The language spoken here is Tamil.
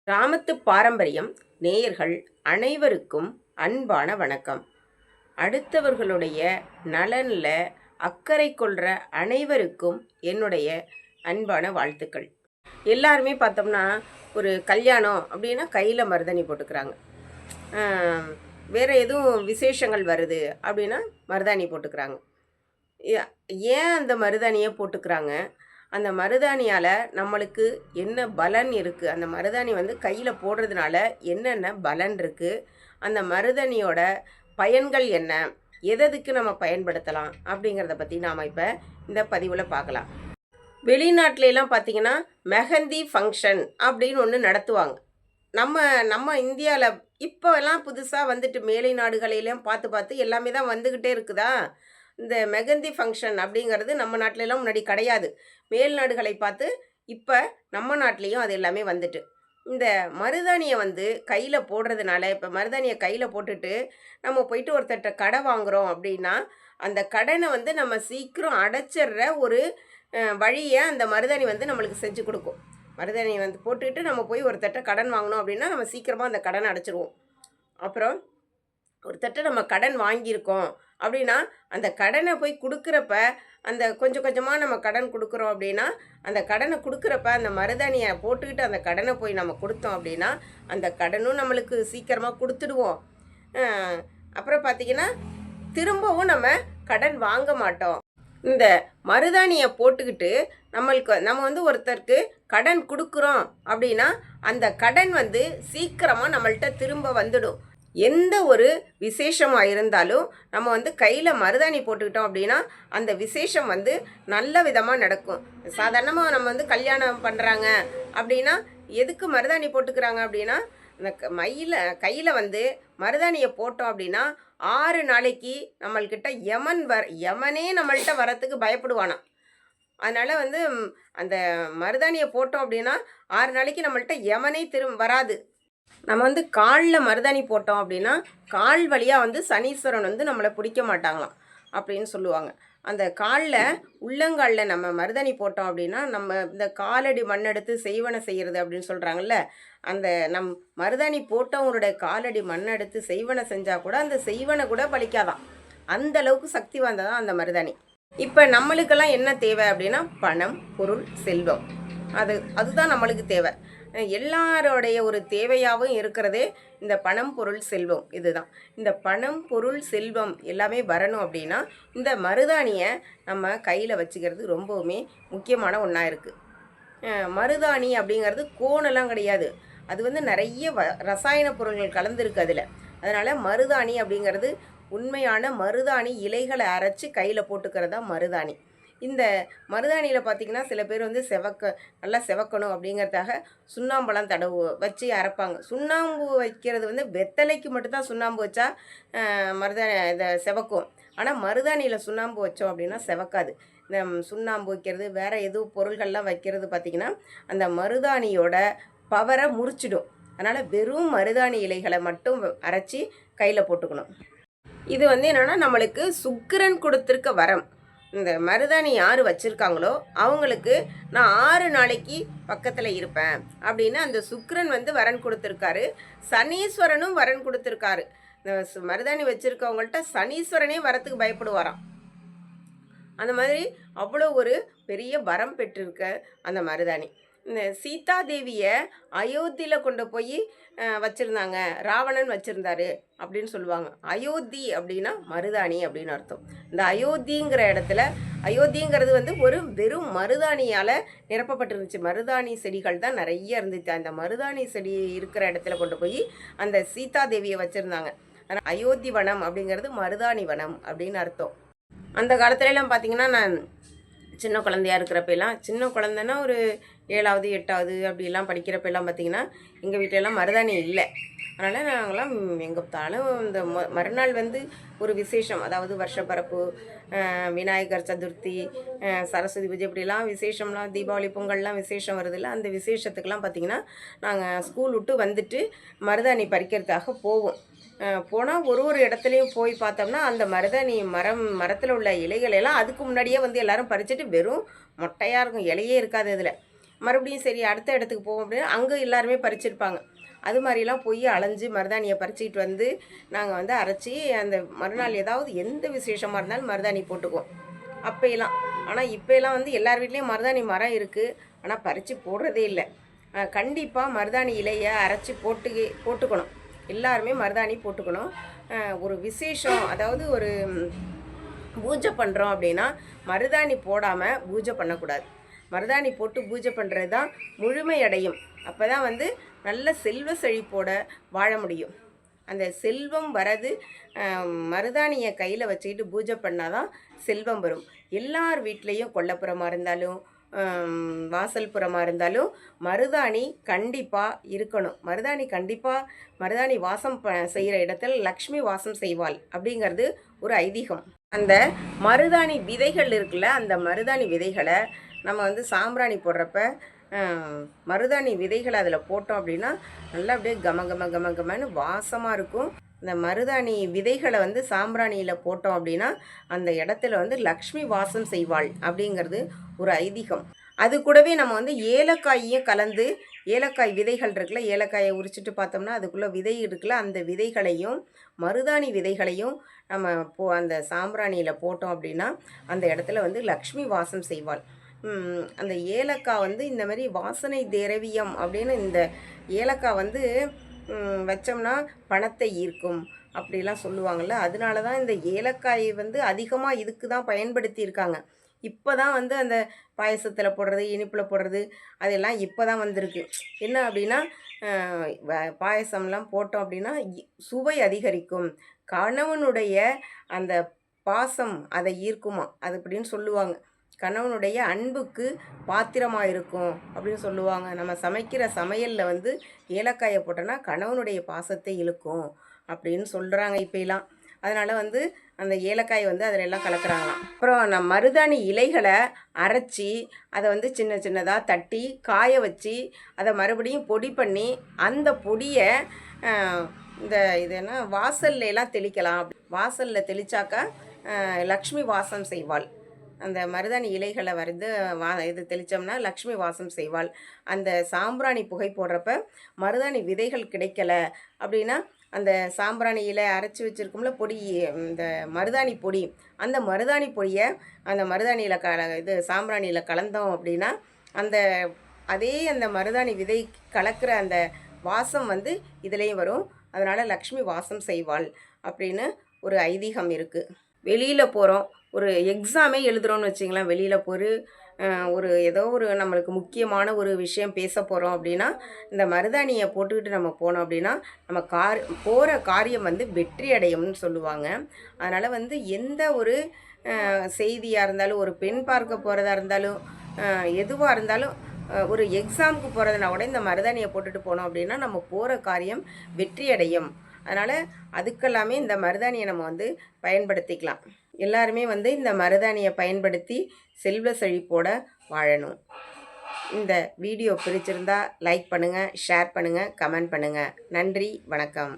கிராமத்து பாரம்பரியம் நேயர்கள் அனைவருக்கும் அன்பான வணக்கம். அடுத்தவர்களுடைய நலனில் அக்கறை கொள்கிற அனைவருக்கும் என்னுடைய அன்பான வாழ்த்துக்கள். எல்லாருமே பார்த்தோம்னா ஒரு கல்யாணம் அப்படின்னா கையில் மருதாணி போட்டுக்கிறாங்க. வேறு எதுவும் விசேஷங்கள் வருது அப்படின்னா மருதாணி போட்டுக்கிறாங்க. ஏன் அந்த மருதாணியை போட்டுக்கிறாங்க? அந்த மருதாணியால் நம்மளுக்கு என்ன பலன் இருக்குது? அந்த மருதாணி வந்து கையில் போடுறதுனால என்னென்ன பலன் இருக்குது? அந்த மருதாணியோட பயன்கள் என்ன? எதுக்கு நம்ம பயன்படுத்தலாம் அப்படிங்கிறத பற்றி நாம் இப்போ இந்த பதிவில் பார்க்கலாம். வெளிநாட்டிலலாம் பார்த்திங்கன்னா மெஹந்தி ஃபங்க்ஷன் அப்படின்னு ஒன்று நடத்துவாங்க. நம்ம நம்ம இந்தியாவில் இப்போல்லாம் புதுசாக வந்துட்டு மேலை நாடுகளிலையும் பார்த்து எல்லாமே தான் வந்துக்கிட்டே இருக்குதா. இந்த மெஹந்தி ஃபங்க்ஷன் அப்படிங்கிறது நம்ம நாட்டிலலாம் முன்னாடி கிடையாது. மேல் நாடுகளை பார்த்து இப்போ நம்ம நாட்டிலையும் அது எல்லாமே வந்துட்டு. இந்த மருதாணியை வந்து கையில் போடுறதுனால, இப்போ மருதாணியை கையில் போட்டுட்டு நம்ம போயிட்டு ஒருத்தர்கிட்ட கடை வாங்குகிறோம் அப்படின்னா, அந்த கடனை வந்து நம்ம சீக்கிரம் அடைச்சிடுற ஒரு வழியை அந்த மருதாணி வந்து நம்மளுக்கு செஞ்சு கொடுக்கும். மருதாணியை வந்து போட்டுக்கிட்டு நம்ம போய் ஒருத்தர்கிட்ட கடன் வாங்கினோம் அப்படின்னா நம்ம சீக்கிரமாக அந்த கடனை அடைச்சிருவோம். அப்புறம் ஒருத்தர்கிட்ட நம்ம கடன் வாங்கியிருக்கோம் அப்படின்னா அந்த கடனை போய் கொடுக்குறப்ப, அந்த கொஞ்சம் கொஞ்சமாக நம்ம கடன் கொடுக்குறோம் அப்படின்னா, அந்த கடனை கொடுக்குறப்ப அந்த மருதாணியை போட்டுக்கிட்டு அந்த கடனை போய் நம்ம கொடுத்தோம் அப்படின்னா அந்த கடனும் நம்மளுக்கு சீக்கிரமாக கொடுத்துடுவோம். அப்புறம் பார்த்திங்கன்னா திரும்பவும் நம்ம கடன் வாங்க மாட்டோம். இந்த மருதாணியை போட்டுக்கிட்டு நம்ம வந்து ஒருத்தருக்கு கடன் கொடுக்குறோம் அப்படின்னா அந்த கடன் வந்து சீக்கிரமாக நம்மள்கிட்ட திரும்ப வந்துடும். எந்த ஒரு விசேஷமாக இருந்தாலும் நம்ம வந்து கையில் மருதாணி போட்டுக்கிட்டோம் அப்படின்னா அந்த விசேஷம் வந்து நல்ல விதமாக நடக்கும். சாதாரணமாக நம்ம வந்து கல்யாணம் பண்ணுறாங்க அப்படின்னா எதுக்கு மருதாணி போட்டுக்கிறாங்க அப்படின்னா, அந்த கையில் வந்து மருதாணியை போட்டோம் அப்படின்னா 6 நாளைக்கு நம்மள்கிட்ட யமனே நம்மள்கிட்ட வரத்துக்கு பயப்படுவானா. அதனால் வந்து அந்த மருதாணியை போட்டோம் அப்படின்னா 6 நாளைக்கு நம்மள்கிட்ட யமனே வராது. நம்ம வந்து காலில் மருதாணி போட்டோம் அப்படின்னா கால் வழியாக வந்து சனீஸ்வரன் வந்து நம்மளை பிடிக்க மாட்டாங்களாம் அப்படின்னு சொல்லுவாங்க. அந்த காலில் உள்ளங்காலில் நம்ம மருதாணி போட்டோம் அப்படின்னா நம்ம இந்த காலடி மண்ணெடுத்து செய்வனை செய்கிறது அப்படின்னு சொல்கிறாங்கல்ல, அந்த மருதாணி போட்டவங்களுடைய காலடி மண்ணெடுத்து செய்வனை செஞ்சால் கூட அந்த செய்வனை கூட பலிக்காதான். அந்த அளவுக்கு சக்தி வாய்ந்ததான் அந்த மருதாணி. இப்போ நம்மளுக்கெல்லாம் என்ன தேவை அப்படின்னா பணம், பொருள், செல்வம். அதுதான் நம்மளுக்கு தேவை. எல்லாரோடைய ஒரு தேவையாகவும் இருக்கிறதே இந்த பணம், பொருள், செல்வம். இதுதான் இந்த பணம், பொருள், செல்வம் எல்லாமே வரணும் அப்படின்னா இந்த மருதாணியை நம்ம கையில் வச்சுக்கிறது ரொம்பவுமே முக்கியமான ஒன்றா இருக்குது. மருதாணி அப்படிங்கிறது கோணெல்லாம் கிடையாது. அது வந்து நிறைய ரசாயன பொருள்கள் கலந்துருக்கு அதில். அதனால் மருதாணி அப்படிங்கிறது உண்மையான மருதாணி இலைகளை அரைச்சி கையில் போட்டுக்கிறது தான் மருதாணி. இந்த மருதாணியில் பார்த்திங்கன்னா சில பேர் வந்து நல்லா செவக்கணும் அப்படிங்கிறதுக்காக சுண்ணாம்பெல்லாம் வச்சு அரைப்பாங்க. சுண்ணாம்பு வைக்கிறது வந்து வெத்தலைக்கு மட்டும்தான் சுண்ணாம்பு வச்சா இதை செவக்கும். ஆனால் மருதாணியில் சுண்ணாம்பு வச்சோம் அப்படின்னா செவக்காது. இந்த சுண்ணாம்பு வைக்கிறது வேறு எதுவும் பொருள்கள்லாம் வைக்கிறது பார்த்திங்கன்னா அந்த மருதாணியோட பவரை முறிச்சிடும். அதனால் வெறும் மருதாணி இலைகளை மட்டும் அரைச்சி கையில் போட்டுக்கணும். இது வந்து என்னென்னா நம்மளுக்கு சுக்கிரன் கொடுத்துருக்க வரம். இந்த மருதாணி யார் வச்சுருக்காங்களோ அவங்களுக்கு நான் 6 நாளைக்கு பக்கத்தில் இருப்பேன் அப்படின்னு அந்த சுக்கிரன் வந்து வரன் கொடுத்துருக்காரு. சனீஸ்வரனும் வரன் கொடுத்துருக்காரு. இந்த மருதாணி வச்சுருக்கவங்கள்ட்ட சனீஸ்வரனே வரத்துக்கு பயப்படுவாராம். அந்த மாதிரி அவ்வளோ ஒரு பெரிய வரம் பெற்றிருக்க அந்த மருதாணி. இந்த சீதாதேவியை அயோத்தியில் கொண்டு போய் வச்சுருந்தாங்க, ராவணன் வச்சுருந்தாரு அப்படின்னு சொல்லுவாங்க. அயோத்தி அப்படின்னா மருதாணி அப்படின்னு அர்த்தம். இந்த அயோத்திங்கிற இடத்துல, அயோத்திங்கிறது வந்து ஒரு வெறும் மருதாணியால் நிரப்பப்பட்டிருந்துச்சு. மருதாணி செடிகள் தான் நிறைய இருந்துச்சு. அந்த மருதாணி செடி இருக்கிற இடத்துல கொண்டு போய் அந்த சீதாதேவியை வச்சுருந்தாங்க. ஆனால் அயோத்தி வனம் அப்படிங்கிறது மருதாணி வனம் அப்படின்னு அர்த்தம். அந்த காலத்துலலாம் பார்த்திங்கன்னா நான் சின்ன குழந்தையாக இருக்கிறப்பெல்லாம், சின்ன குழந்தைன்னா ஒரு 7வது 8வது அப்படிலாம் படிக்கிறப்பெல்லாம் பார்த்திங்கன்னா எங்கள் வீட்டிலலாம் மருதாணி இல்லை. அதனால் நாங்களாம் எங்கே பார்த்தாலும் இந்த மறுநாள் வந்து ஒரு விசேஷம், அதாவது வருஷப்பரப்பு, விநாயகர் சதுர்த்தி, சரஸ்வதி பூஜை இப்படிலாம் விசேஷம்லாம், தீபாவளி பொங்கல்லாம் விசேஷம் வருதில்ல, அந்த விசேஷத்துக்கெலாம் பார்த்திங்கன்னா நாங்கள் ஸ்கூல் விட்டு வந்துட்டு மருதாணி பறிக்கிறதுக்காக போவோம். போனால் ஒரு இடத்துலையும் போய் பார்த்தோம்னா அந்த மருதாணி மரத்தில் உள்ள இலைகளெல்லாம் அதுக்கு முன்னாடியே வந்து எல்லோரும் பறிச்சுட்டு வெறும் மொட்டையாக இருக்கும், இலையே இருக்காது. இதில் மறுபடியும் சரி அடுத்த இடத்துக்கு போவோம் அப்படின்னா அங்கே எல்லாருமே பறிச்சிருப்பாங்க. அது மாதிரிலாம் போய் அலைஞ்சு மருதாணியை பறிச்சிக்கிட்டு வந்து நாங்கள் வந்து அரைச்சி அந்த மறுநாள் ஏதாவது எந்த விசேஷமாக இருந்தாலும் மருதாணி போட்டுக்குவோம் அப்போயெல்லாம். ஆனால் இப்போயெல்லாம் வந்து எல்லார் வீட்லேயும் மருதாணி மரம் இருக்குது, ஆனால் பறித்து போடுறதே இல்லை. கண்டிப்பாக மருதாணி இலையை அரைச்சி போட்டுக்கணும். எல்லாருமே மருதாணி போட்டுக்கணும். ஒரு விசேஷம், அதாவது ஒரு பூஜை பண்ணுறோம் அப்படின்னா மருதாணி போடாமல் பூஜை பண்ணக்கூடாது. மருதாணி போட்டு பூஜை பண்ணுறது தான் முழுமையடையும். அப்போ தான் வந்து நல்ல செல்வ செழிப்போட வாழ முடியும். அந்த செல்வம் வரது மருதாணியை கையில் வச்சுக்கிட்டு பூஜை பண்ணால் தான் செல்வம் வரும். எல்லார் வீட்லேயும் கொல்லைப்புறமாக இருந்தாலும் வாசல் புறமாக இருந்தாலும் மருதாணி கண்டிப்பாக இருக்கணும். மருதாணி வாசம் செய்கிற இடத்துல லக்ஷ்மி வாசம் செய்வாள் அப்படிங்கிறது ஒரு ஐதீகம். அந்த மருதாணி விதைகள் இருக்குல்ல, அந்த மருதாணி விதைகளை நம்ம வந்து சாம்பிராணி போடுறப்ப மருதாணி விதைகளை அதில் போட்டோம் அப்படின்னா நல்லா அப்படியே கமன்னு வாசமாக இருக்கும். இந்த மருதாணி விதைகளை வந்து சாம்பிராணியில் போட்டோம் அப்படின்னா அந்த இடத்துல வந்து லக்ஷ்மி வாசம் செய்வாள் அப்படிங்கிறது ஒரு ஐதீகம். அது கூடவே நம்ம வந்து ஏலக்காயையும் கலந்து, ஏலக்காய் விதைகள் இருக்குல்ல, ஏலக்காயை உரிச்சிட்டு பார்த்தோம்னா அதுக்குள்ளே விதை இருக்குல்ல, அந்த விதைகளையும் மருதாணி விதைகளையும் நம்ம அந்த சாம்பிராணியில் போட்டோம் அப்படின்னா அந்த இடத்துல வந்து லக்ஷ்மி வாசம் செய்வாள். அந்த ஏலக்காய் வந்து இந்த மாதிரி வாசனை திரவியம் அப்படின்னு இந்த ஏலக்காய் வந்து வச்சோம்னா பணத்தை ஈர்க்கும் அப்படிலாம் சொல்லுவாங்கள்ல. அதனால தான் இந்த ஏலக்காயை வந்து அதிகமாக இதுக்கு தான் பயன்படுத்தியிருக்காங்க. இப்போ தான் வந்து அந்த பாயசத்தில் போடுறது, இனிப்பில் போடுறது அதெல்லாம் இப்போ தான் வந்திருக்கு. என்ன அப்படின்னா பாயசம்லாம் போட்டோம் அப்படின்னா சுவை அதிகரிக்கும், கணவனுடைய அந்த பாசம் அதை ஈர்க்குமா அது அப்படின்னு சொல்லுவாங்க. கணவனுடைய அன்புக்கு பாத்திரமாக இருக்கும் அப்படின்னு சொல்லுவாங்க. நம்ம சமைக்கிற சமையலில் வந்து ஏலக்காயை போட்டோன்னா கணவனுடைய பாசத்தை இழுக்கும் அப்படின்னு சொல்கிறாங்க இப்போலாம். அதனால் வந்து அந்த ஏலக்காயை வந்து அதில் எல்லாம் கலக்கிறாங்களாம். அப்புறம் மருதாணி இலைகளை அரைச்சி அதை வந்து சின்ன சின்னதாக தட்டி காய வச்சு அதை மறுபடியும் பொடி பண்ணி அந்த பொடியை இது என்ன வாசல்லாம் தெளிக்கலாம். வாசலில் தெளித்தாக்கா லக்ஷ்மி வாசம் செய்வாள். அந்த மருதாணி இலைகளை வந்து இது தெளித்தோம்னா லக்ஷ்மி வாசம் செய்வாள். அந்த சாம்பிராணி புகை போடுறப்ப மருதாணி விதைகள் கிடைக்கல அப்படின்னா அந்த சாம்பிராணி இலை அரைச்சி வச்சுருக்கோம்ல பொடி, இந்த மருதாணி பொடி, அந்த மருதாணி பொடியை அந்த மருதாணியில் சாம்பிராணியில் கலந்தோம் அப்படின்னா அந்த மருதாணி விதை கலக்கிற அந்த வாசம் வந்து இதுலேயும் வரும். அதனால் லக்ஷ்மி வாசம் செய்வாள் அப்படின்னு ஒரு ஐதீகம் இருக்குது. வெளியில் போகிறோம், ஒரு எக்ஸாமே எழுதுகிறோன்னு வச்சிங்களேன், வெளியில் ஒரு ஏதோ ஒரு நம்மளுக்கு முக்கியமான ஒரு விஷயம் பேச போகிறோம் அப்படின்னா இந்த மருதாணியை போட்டுக்கிட்டு நம்ம போனோம் அப்படின்னா நம்ம போகிற காரியம் வந்து வெற்றி அடையும்னு சொல்லுவாங்க. அதனால் வந்து எந்த ஒரு செய்தியாக இருந்தாலும், ஒரு பெண் பார்க்க போகிறதா இருந்தாலும், எதுவாக இருந்தாலும், ஒரு எக்ஸாமுக்கு போகிறதுனா கூட இந்த மருதாணியை போட்டுட்டு போனோம் அப்படின்னா நம்ம போகிற காரியம் வெற்றி அடையும். அதனால் அதுக்கெல்லாமே இந்த மருதாணியை நம்ம வந்து பயன்படுத்திக்கலாம். எல்லாருமே வந்து இந்த மருதாணியை பயன்படுத்தி செல்வ செழிப்போட வாழணும். இந்த வீடியோ பிடிச்சிருந்தா லைக் பண்ணுங்கள், ஷேர் பண்ணுங்கள், கமெண்ட் பண்ணுங்கள். நன்றி, வணக்கம்.